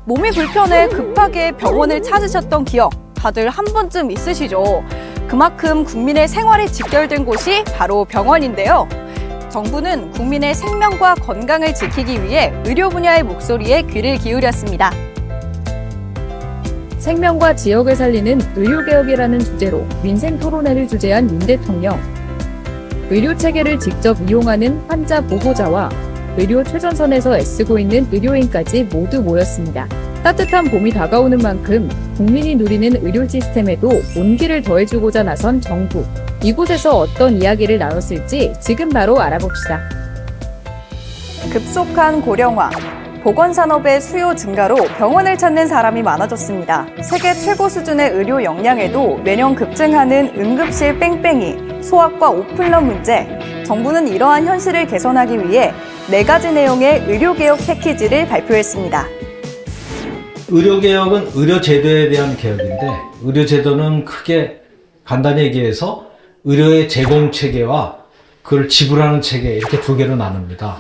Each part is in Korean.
몸이 불편해 급하게 병원을 찾으셨던 기억 다들 한 번쯤 있으시죠? 그만큼 국민의 생활에 직결된 곳이 바로 병원인데요. 정부는 국민의 생명과 건강을 지키기 위해 의료 분야의 목소리에 귀를 기울였습니다. 생명과 지역을 살리는 의료개혁이라는 주제로 민생 토론회를 주재한 윤 대통령. 의료체계를 직접 이용하는 환자 보호자와 의료 최전선에서 애쓰고 있는 의료인까지 모두 모였습니다. 따뜻한 봄이 다가오는 만큼 국민이 누리는 의료 시스템에도 온기를 더해주고자 나선 정부. 이곳에서 어떤 이야기를 나눴을지 지금 바로 알아봅시다. 급속한 고령화, 보건산업의 수요 증가로 병원을 찾는 사람이 많아졌습니다. 세계 최고 수준의 의료 역량에도 매년 급증하는 응급실 뺑뺑이, 소아과 오픈런 문제. 정부는 이러한 현실을 개선하기 위해 4가지 내용의 의료개혁 패키지를 발표했습니다. 의료개혁은 의료제도에 대한 개혁인데, 의료제도는 크게 간단히 얘기해서 의료의 제공체계와 그걸 지불하는 체계, 이렇게 2개로 나눕니다.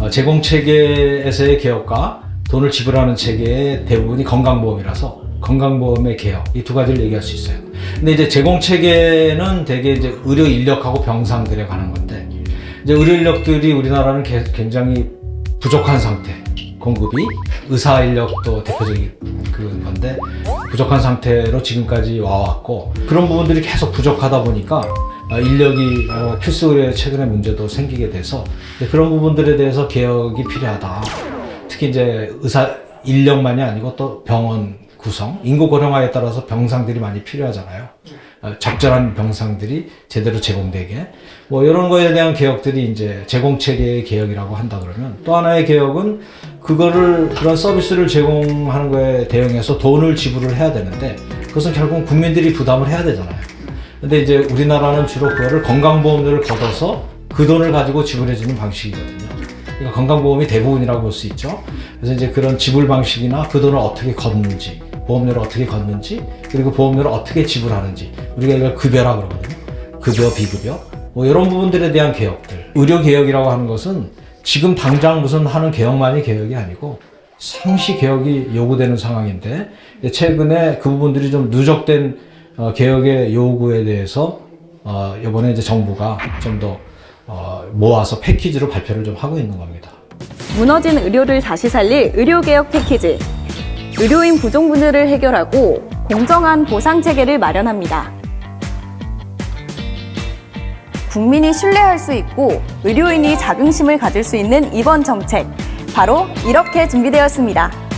제공체계에서의 개혁과 돈을 지불하는 체계의 대부분이 건강보험이라서 건강보험의 개혁, 이 2가지를 얘기할 수 있어요. 근데 이제 제공체계는 대개 이제 의료 인력하고 병상들에 관한 건데, 이제 의료 인력들이 우리나라는 굉장히 부족한 상태, 공급이 의사 인력도 대표적인 건데 부족한 상태로 지금까지 와왔고, 그런 부분들이 계속 부족하다 보니까 인력이 필수 의료에 최근에 문제도 생기게 돼서 그런 부분들에 대해서 개혁이 필요하다. 특히 이제 의사 인력만이 아니고 또 병원 구성, 인구 고령화에 따라서 병상들이 많이 필요하잖아요. 적절한 병상들이 제대로 제공되게, 뭐 이런 거에 대한 개혁들이 이제 제공체계의 개혁이라고 한다 그러면, 또 하나의 개혁은 그런 서비스를 제공하는 거에 대응해서 돈을 지불을 해야 되는데, 그것은 결국 국민들이 부담을 해야 되잖아요. 근데 이제 우리나라는 주로 그거를 건강보험료를 걷어서 그 돈을 가지고 지불해주는 방식이거든요. 그러니까 건강보험이 대부분이라고 볼 수 있죠. 그래서 이제 그런 지불 방식이나 그 돈을 어떻게 걷는지, 보험료를 어떻게 걷는지, 그리고 보험료를 어떻게 지불하는지, 우리가 이걸 급여라 그러거든요. 급여, 비급여, 뭐 이런 부분들에 대한 개혁들. 의료개혁이라고 하는 것은 지금 당장 무슨 하는 개혁만이 개혁이 아니고 상시 개혁이 요구되는 상황인데, 최근에 그 부분들이 좀 누적된 개혁의 요구에 대해서 이번에 이제 정부가 좀 더 모아서 패키지로 발표를 좀 하고 있는 겁니다. 무너진 의료를 다시 살릴 의료개혁 패키지. 의료인 부족 문제를 해결하고 공정한 보상체계를 마련합니다. 국민이 신뢰할 수 있고 의료인이 자긍심을 가질 수 있는 이번 정책. 바로 이렇게 준비되었습니다.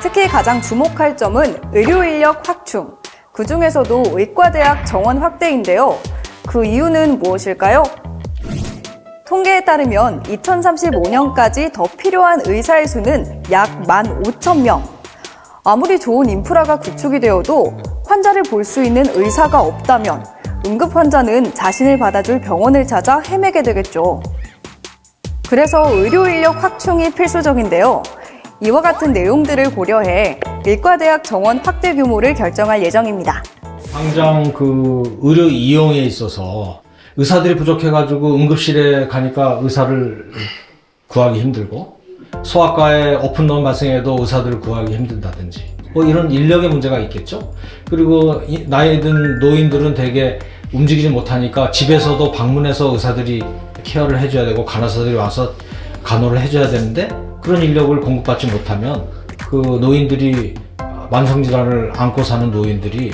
특히 가장 주목할 점은 의료인력 확충, 그중에서도 의과대학 정원 확대인데요. 그 이유는 무엇일까요? 통계에 따르면 2035년까지 더 필요한 의사의 수는 약 15,000명. 아무리 좋은 인프라가 구축이 되어도 환자를 볼 수 있는 의사가 없다면 응급 환자는 자신을 받아줄 병원을 찾아 헤매게 되겠죠. 그래서 의료인력 확충이 필수적인데요. 이와 같은 내용들을 고려해 의과대학 정원 확대 규모를 결정할 예정입니다. 당장 그 의료 이용에 있어서 의사들이 부족해가지고 응급실에 가니까 의사를 구하기 힘들고, 소아과에 오픈런 발생해도 의사들을 구하기 힘든다든지, 뭐 이런 인력의 문제가 있겠죠. 그리고 나이 든 노인들은 대개 움직이지 못하니까 집에서도 방문해서 의사들이 케어를 해줘야 되고 간호사들이 와서 간호를 해줘야 되는데, 그런 인력을 공급받지 못하면 그 노인들이, 만성질환을 안고 사는 노인들이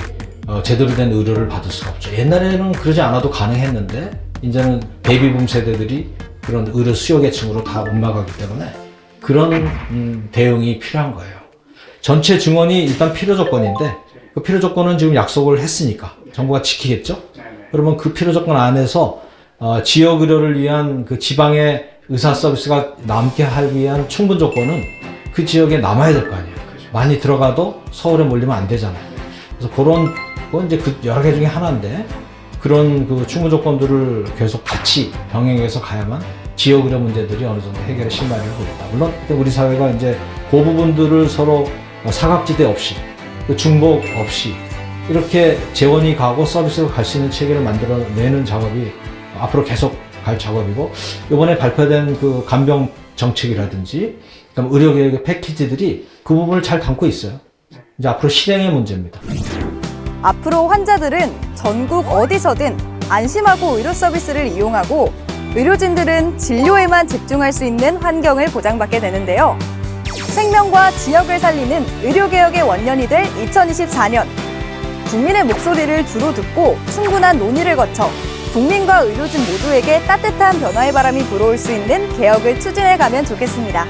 제대로 된 의료를 받을 수가 없죠. 옛날에는 그러지 않아도 가능했는데 이제는 베이비붐 세대들이 그런 의료 수요 계층으로 다 옮아가기 때문에 그런 대응이 필요한 거예요. 전체 증원이 일단 필요 조건인데, 그 필요 조건은 지금 약속을 했으니까 정부가 지키겠죠. 그러면 그 필요 조건 안에서 지역 의료를 위한 그 지방의 의사 서비스가 남게 하기 위한 충분 조건은 그 지역에 남아야 될 거 아니에요. 많이 들어가도 서울에 몰리면 안 되잖아요. 그래서 그건 이제 그 여러 개 중에 하나인데, 그런 그 충분 조건들을 계속 같이 병행해서 가야만 지역 의료 문제들이 어느 정도 해결의 실마리를 보겠다. 물론 우리 사회가 이제 그 부분들을 서로 사각지대 없이, 중복 없이 이렇게 재원이 가고 서비스로 갈 수 있는 체계를 만들어내는 작업이 앞으로 계속 갈 작업이고, 이번에 발표된 그 간병 정책이라든지 의료개혁의 패키지들이 그 부분을 잘 담고 있어요. 이제 앞으로 실행의 문제입니다. 앞으로 환자들은 전국 어디서든 안심하고 의료 서비스를 이용하고 의료진들은 진료에만 집중할 수 있는 환경을 보장받게 되는데요. 생명과 지역을 살리는 의료개혁의 원년이 될 2024년. 국민의 목소리를 두루 듣고 충분한 논의를 거쳐 국민과 의료진 모두에게 따뜻한 변화의 바람이 불어올 수 있는 개혁을 추진해 가면 좋겠습니다.